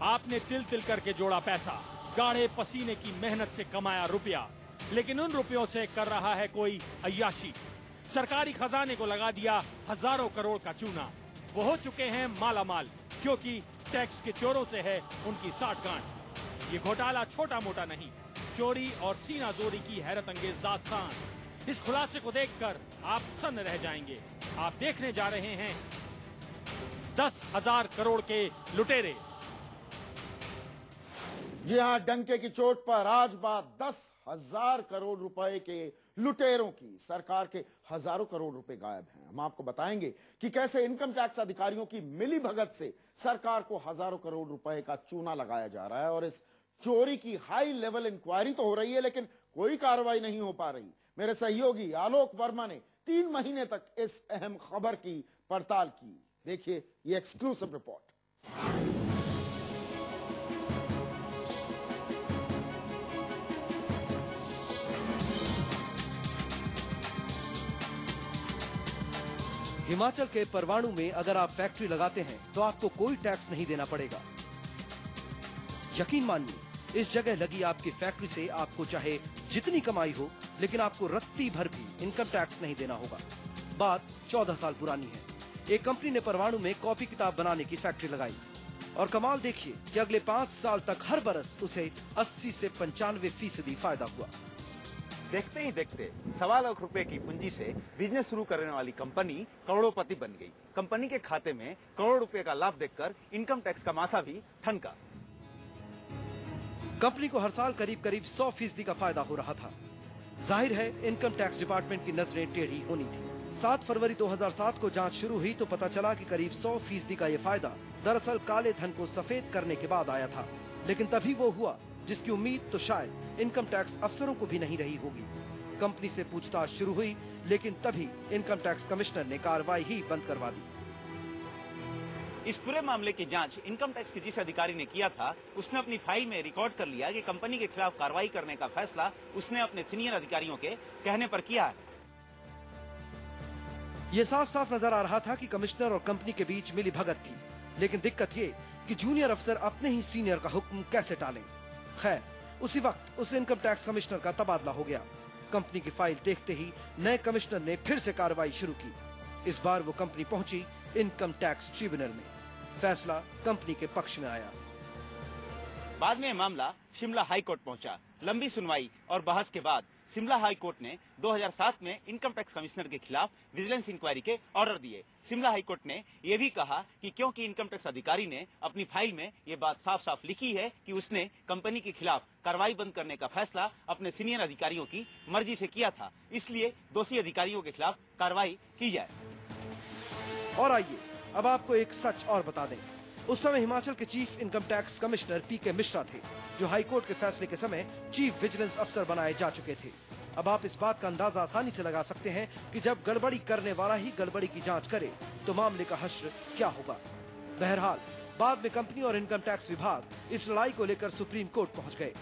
आपने तिल तिल करके जोड़ा पैसा, गाढ़े पसीने की मेहनत से कमाया रुपया, लेकिन उन रुपयों से कर रहा है कोई अय्याशी। सरकारी खजाने को लगा दिया हजारों करोड़ का चूना। वो हो चुके हैं माला माल, क्योंकि टैक्स के चोरों से है उनकी साठगांठ। ये घोटाला छोटा मोटा नहीं, चोरी और सीना जोरी की हैरत अंगेज दास्तान। इस खुलासे को देखकर आप सन्न रह जाएंगे। आप देखने जा रहे हैं 10,000 करोड़ के लुटेरे। जी हां, डंके की चोट पर आज बात 10,000 करोड़ रुपए के लुटेरों की। सरकार के हजारों करोड़ रुपए गायब हैं। हम आपको बताएंगे कि कैसे इनकम टैक्स अधिकारियों की मिली भगत से सरकार को हजारों करोड़ रुपए का चूना लगाया जा रहा है। और इस चोरी की हाई लेवल इंक्वायरी तो हो रही है, लेकिन कोई कार्रवाई नहीं हो पा रही। मेरे सहयोगी आलोक वर्मा ने 3 महीने तक इस अहम खबर की पड़ताल की। देखिए ये एक्सक्लूसिव रिपोर्ट। हिमाचल के परवाणु में अगर आप फैक्ट्री लगाते हैं तो आपको कोई टैक्स नहीं देना पड़ेगा। यकीन मानिए, इस जगह लगी आपकी फैक्ट्री से आपको चाहे जितनी कमाई हो, लेकिन आपको रत्ती भर भी इनकम टैक्स नहीं देना होगा। बात 14 साल पुरानी है। एक कंपनी ने परवाणु में कॉपी किताब बनाने की फैक्ट्री लगाई और कमाल देखिए कि अगले 5 साल तक हर बरस उसे 80 से 95% फायदा हुआ। देखते ही देखते 1.25 लाख रुपए की पूंजी से बिजनेस शुरू करने वाली कंपनी करोड़पति बन गई। कंपनी के खाते में करोड़ रुपए का लाभ देखकर इनकम टैक्स का माथा भी ठनका। कंपनी को हर साल करीब 100% का फायदा हो रहा था। जाहिर है इनकम टैक्स डिपार्टमेंट की नजरें टेढ़ी होनी थी। 7 फरवरी 2007 को जांच शुरू हुई तो पता चला कि करीब 100% का ये फायदा दरअसल काले धन को सफेद करने के बाद आया था। लेकिन तभी वो हुआ जिसकी उम्मीद तो शायद इनकम टैक्स अफसरों को भी नहीं रही होगी। कंपनी से पूछताछ शुरू हुई, लेकिन तभी इनकम टैक्स कमिश्नर ने कार्रवाई ही बंद करवा दी। इस पूरे मामले की जांच इनकम टैक्स के जिस अधिकारी ने किया था, उसने अपनी फाइल में रिकॉर्ड कर लिया कि कंपनी के खिलाफ कार्रवाई करने का फैसला उसने अपने सीनियर अधिकारियों के कहने पर किया है। ये साफ साफ नजर आ रहा था कि कमिश्नर और कंपनी के बीच मिली भगत थी। लेकिन दिक्कत ये कि जूनियर अफसर अपने ही सीनियर का हुक्म कैसे टालें। खैर, उसी वक्त उस इनकम टैक्स कमिश्नर का तबादला हो गया। कंपनी की फाइल देखते ही नए कमिश्नर ने फिर से कार्रवाई शुरू की। इस बार वो कंपनी पहुंची इनकम टैक्स ट्रिब्यूनल में। फैसला कंपनी के पक्ष में आया। बाद में मामला शिमला हाई कोर्ट पहुंचा। लंबी सुनवाई और बहस के बाद शिमला हाई कोर्ट ने 2007 में इनकम टैक्स कमिश्नर के खिलाफ विजिलेंस इंक्वायरी के ऑर्डर दिए। शिमला हाई कोर्ट ने यह भी कहा कि क्योंकि इनकम टैक्स अधिकारी ने अपनी फाइल में ये बात साफ साफ लिखी है कि उसने कंपनी के खिलाफ कार्रवाई बंद करने का फैसला अपने सीनियर अधिकारियों की मर्जी से किया था, इसलिए दोषी अधिकारियों के खिलाफ कार्रवाई की जाए। और आइए अब आपको एक सच और बता दें। उस समय हिमाचल के चीफ इनकम टैक्स कमिश्नर पीके मिश्रा थे, जो हाईकोर्ट के फैसले के समय चीफ विजिलेंस अफसर बनाए जा चुके थे। अब आप इस बात का अंदाजा आसानी से लगा सकते हैं कि जब गड़बड़ी करने वाला ही गड़बड़ी की जांच करे तो मामले का हश्र क्या होगा। बहरहाल बाद में कंपनी और इनकम टैक्स विभाग इस लड़ाई को लेकर सुप्रीम कोर्ट पहुंच गए।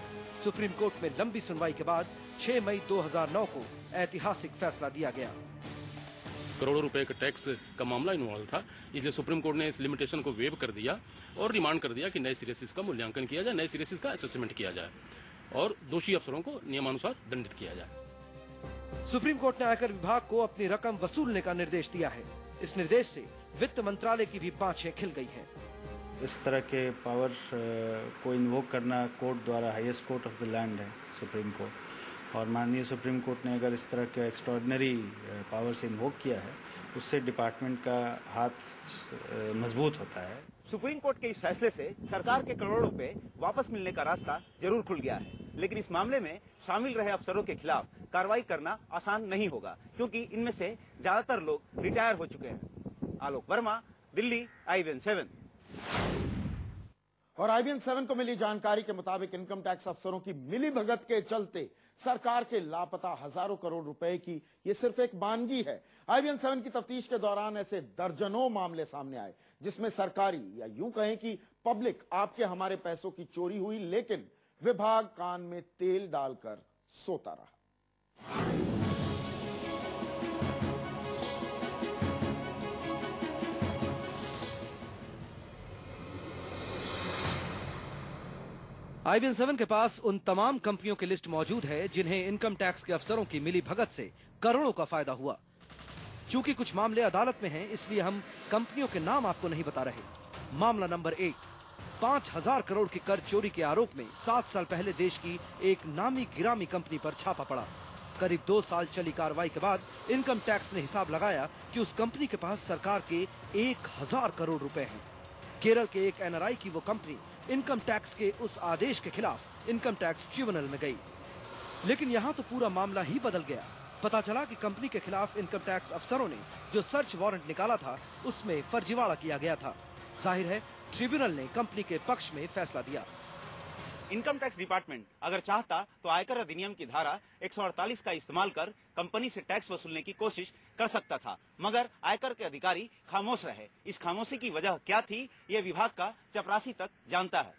सुप्रीम कोर्ट में लंबी सुनवाई के बाद 6 मई 2009 को ऐतिहासिक फैसला दिया गया। करोड़ों रुपए का टैक्स का मामला इन्वॉल्व था, इसलिए सुप्रीम कोर्ट ने इस लिमिटेशन को वेव कर दिया और डिमांड कर दिया कि नए सिरे से इसका मूल्यांकन किया जाए, नए सिरे से इसका असेसमेंट किया जाए और दोषी अफसरों को नियमानुसार दंडित किया जाए। सुप्रीम कोर्ट ने आयकर विभाग को अपनी रकम वसूलने का निर्देश दिया है। इस निर्देश से वित्त मंत्रालय की भी बाँछें खिल गई हैं। इस तरह के पावर को इन्वोक करना कोर्ट द्वारा highest court of the land है सुप्रीम कोर्ट, और माननीय सुप्रीम कोर्ट ने अगर इस तरह के एक्स्ट्राऑर्डिनरी पावर से इन्वोक किया है, उससे डिपार्टमेंट का हाथ मजबूत होता है। सुप्रीम कोर्ट के इस फैसले से सरकार के करोड़ों रुपए वापस मिलने का रास्ता जरूर खुल गया है, लेकिन इस मामले में शामिल रहे अफसरों के खिलाफ कार्रवाई करना आसान नहीं होगा, क्योंकि इनमें से ज्यादातर लोग रिटायर हो चुके हैं। आलोक वर्मा, दिल्ली, IBN7। और IBN7 को मिली जानकारी के मुताबिक इनकम टैक्स अफसरों की मिली भगत के चलते सरकार के लापता हजारों करोड़ रुपए की ये सिर्फ एक बानगी है। IBN7 की तफ्तीश के दौरान ऐसे दर्जनों मामले सामने आए जिसमें सरकारी या यूं कहें कि पब्लिक आपके हमारे पैसों की चोरी हुई, लेकिन विभाग कान में तेल डालकर सोता रहा। IBN 7 के पास उन तमाम कंपनियों की लिस्ट मौजूद है जिन्हें इनकम टैक्स के अफसरों की मिली भगत से करोड़ों का फायदा हुआ। चूंकि कुछ मामले अदालत में हैं, इसलिए हम कंपनियों के नाम आपको नहीं बता रहे। मामला नंबर 1, 5,000 करोड़ की कर चोरी के आरोप में 7 साल पहले देश की एक नामी गिरामी कंपनी पर छापा पड़ा। करीब 2 साल चली कार्रवाई के बाद इनकम टैक्स ने हिसाब लगाया कि उस कंपनी के पास सरकार के 1,000 करोड़ रुपए हैं। केरल के एक NRI की वो कंपनी इनकम टैक्स के उस आदेश के खिलाफ इनकम टैक्स ट्रिब्यूनल में गई। लेकिन यहाँ तो पूरा मामला ही बदल गया। पता चला कि कंपनी के खिलाफ इनकम टैक्स अफसरों ने जो सर्च वारंट निकाला था, उसमें फर्जीवाड़ा किया गया था। जाहिर है ट्रिब्यूनल ने कंपनी के पक्ष में फैसला दिया। इनकम टैक्स डिपार्टमेंट अगर चाहता तो आयकर अधिनियम की धारा 148 का इस्तेमाल कर कंपनी से टैक्स वसूलने की कोशिश कर सकता था, मगर आयकर के अधिकारी खामोश रहे। इस खामोशी की वजह क्या थी, ये विभाग का चपरासी तक जानता है।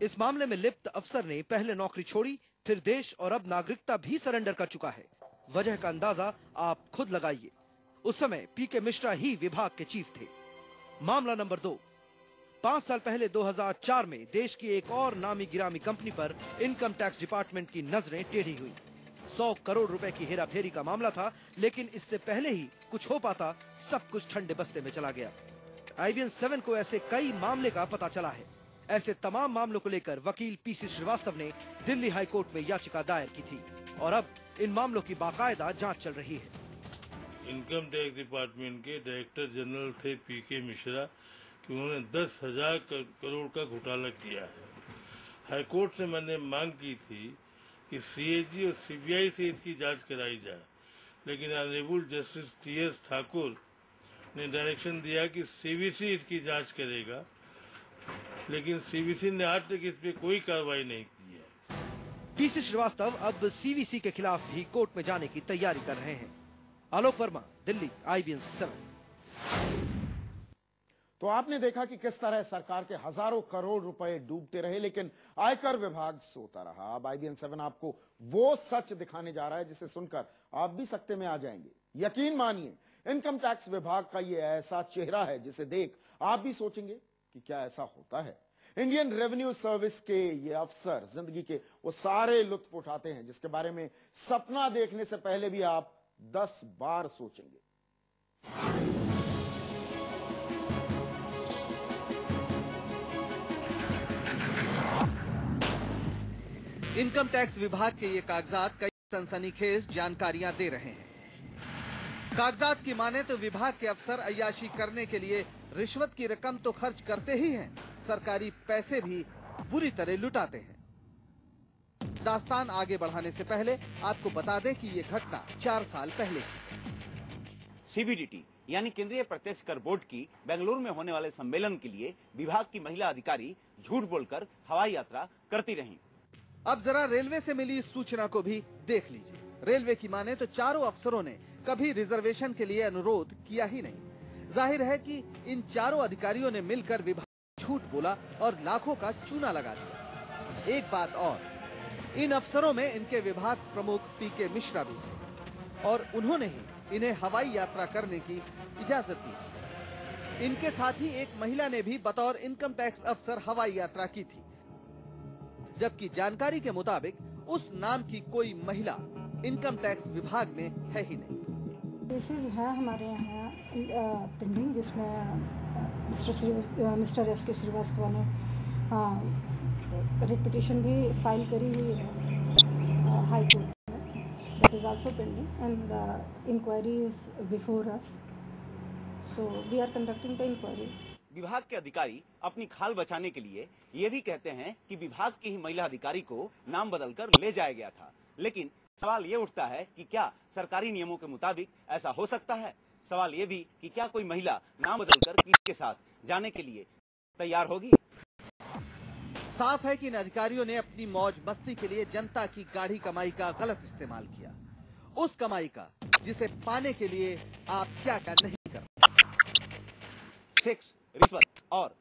इस मामले में लिप्त अफसर ने पहले नौकरी छोड़ी, फिर देश और अब नागरिकता भी सरेंडर कर चुका है। वजह का अंदाजा आप खुद लगाइए। उस समय PK मिश्रा ही विभाग के चीफ थे। मामला नंबर 2, 5 साल पहले 2004 में देश की एक और नामी गिरामी कंपनी पर इनकम टैक्स डिपार्टमेंट की नजरें टेढ़ी हुई। 100 करोड़ रुपए की हेराफेरी का मामला था, लेकिन इससे पहले ही कुछ हो पाता, सब कुछ ठंडे बस्ते में चला गया। IBN 7 को ऐसे कई मामले का पता चला है। ऐसे तमाम मामलों को लेकर वकील PC श्रीवास्तव ने दिल्ली हाई कोर्ट में याचिका दायर की थी और अब इन मामलों की बाकायदा जांच चल रही है। इनकम टैक्स डिपार्टमेंट के डायरेक्टर जनरल थे PK मिश्रा कि उन्होंने 10,000 करोड़ का घोटाला किया है। हाईकोर्ट से मैंने मांग की थी कि CAG और CBI से इसकी जांच कराई जाए, लेकिन ऑनरेबल जस्टिस TS ठाकुर ने डायरेक्शन दिया कि CVC इसकी जांच करेगा, लेकिन CVC ने आज तक इस पे कोई कार्रवाई नहीं की है। PC श्रीवास्तव अब CVC के खिलाफ भी कोर्ट में जाने की तैयारी कर रहे हैं। आलोक वर्मा, दिल्ली, IBN 7। तो आपने देखा कि किस तरह सरकार के हजारों करोड़ रुपए डूबते रहे, लेकिन आयकर विभाग सोता रहा। अब IBN 7 आपको वो सच दिखाने जा रहा है जिसे सुनकर आप भी सकते में आ जाएंगे। यकीन मानिए, इनकम टैक्स विभाग का ये ऐसा चेहरा है जिसे देख आप भी सोचेंगे कि क्या ऐसा होता है। इंडियन रेवेन्यू सर्विस के ये अफसर जिंदगी के वो सारे लुत्फ उठाते हैं जिसके बारे में सपना देखने से पहले भी आप 10 बार सोचेंगे। इनकम टैक्स विभाग के ये कागजात कई सनसनीखेज जानकारियां दे रहे हैं। कागजात की माने तो विभाग के अफसर अय्याशी करने के लिए रिश्वत की रकम तो खर्च करते ही हैं, सरकारी पैसे भी बुरी तरह लुटाते हैं। दास्तान आगे बढ़ाने से पहले आपको बता दें कि ये घटना 4 साल पहले की। CBDT यानी केंद्रीय प्रत्यक्ष कर बोर्ड की बेंगलुरु में होने वाले सम्मेलन के लिए विभाग की महिला अधिकारी झूठ बोलकर हवाई यात्रा करती रहीं। अब जरा रेलवे से मिली इस सूचना को भी देख लीजिए। रेलवे की माने तो चारों अफसरों ने कभी रिजर्वेशन के लिए अनुरोध किया ही नहीं। जाहिर है कि इन चारों अधिकारियों ने मिलकर विभाग झूठ बोला और लाखों का चूना लगा दिया। एक बात और, इन अफसरों में इनके विभाग प्रमुख PK मिश्रा भी थे और उन्होंने ही इन्हें हवाई यात्रा करने की इजाजत दी। इनके साथ ही एक महिला ने भी बतौर इनकम टैक्स अफसर हवाई यात्रा की थी, जबकि जानकारी के मुताबिक उस नाम की कोई महिला इनकम टैक्स विभाग में है ही नहीं। केसेस है हमारे यहाँ पेंडिंग, जिसमें मिस्टर SK श्रीवास्तव ने रिट पिटीशन भी फाइल करी हुई है हाई कोर्ट में। That is also pending and inquiry is before us, so we are conducting the inquiry. विभाग के अधिकारी अपनी खाल बचाने के लिए ये भी कहते हैं कि विभाग की ही महिला अधिकारी को नाम बदलकर ले जाया गया था, लेकिन सवाल ये उठता है कि क्या सरकारी नियमों के मुताबिक ऐसा हो सकता है। सवाल ये भी कि क्या कोई महिला नाम बदलकर किसके साथ जाने के लिए तैयार होगी। साफ है कि इन अधिकारियों ने अपनी मौज मस्ती के लिए जनता की गाढ़ी कमाई का गलत इस्तेमाल किया, उस कमाई का जिसे पाने के लिए आप क्या क्या नहीं कर। सेक्स, रिश्वत और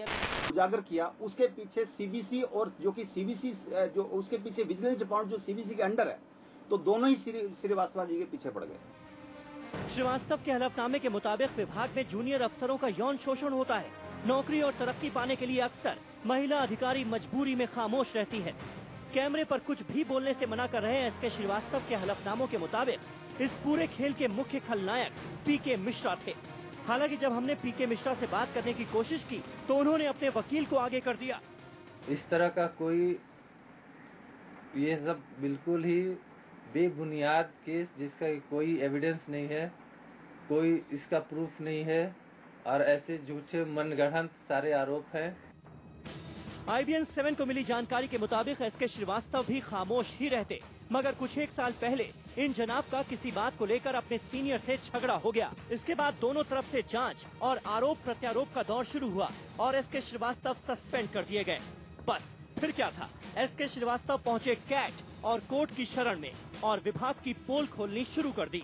उजागर किया, उसके पीछे सीबीसी और जो कि सीबीसी जो उसके पीछे विजिलेंस डिपार्टमेंट जो सीबीसी के अंडर है, तो दोनों ही श्रीवास्तव जी के पीछे पड़ गए। श्रीवास्तव के हलफनामे के मुताबिक विभाग में जूनियर अफसरों का यौन शोषण होता है। नौकरी और तरक्की पाने के लिए अक्सर महिला अधिकारी मजबूरी में खामोश रहती है। कैमरे पर कुछ भी बोलने से मना कर रहे एसके श्रीवास्तव के हलफनामों के मुताबिक इस पूरे खेल के मुख्य खलनायक पीके मिश्रा थे। हालांकि जब हमने पीके मिश्रा से बात करने की कोशिश की तो उन्होंने अपने वकील को आगे कर दिया। इस तरह का कोई, ये सब बिल्कुल ही बेबुनियाद केस जिसका कोई एविडेंस नहीं है, कोई इसका प्रूफ नहीं है और ऐसे झूठे मनगढ़ंत सारे आरोप हैं। IBN 7 को मिली जानकारी के मुताबिक एसके श्रीवास्तव भी खामोश ही रहते, मगर कुछ एक साल पहले इन जनाब का किसी बात को लेकर अपने सीनियर से झगड़ा हो गया। इसके बाद दोनों तरफ से जांच और आरोप प्रत्यारोप का दौर शुरू हुआ और एसके श्रीवास्तव सस्पेंड कर दिए गए। बस फिर क्या था, एसके श्रीवास्तव पहुंचे कैट और कोर्ट की शरण में और विभाग की पोल खोलनी शुरू कर दी।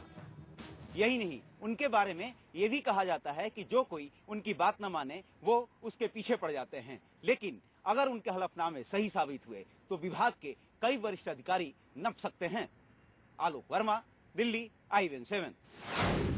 यही नहीं, उनके बारे में ये भी कहा जाता है कि जो कोई उनकी बात न माने वो उसके पीछे पड़ जाते हैं। लेकिन अगर उनके हलफनामे सही साबित हुए तो विभाग के कई वरिष्ठ अधिकारी नप सकते हैं। आलोक वर्मा, दिल्ली, IBN 7।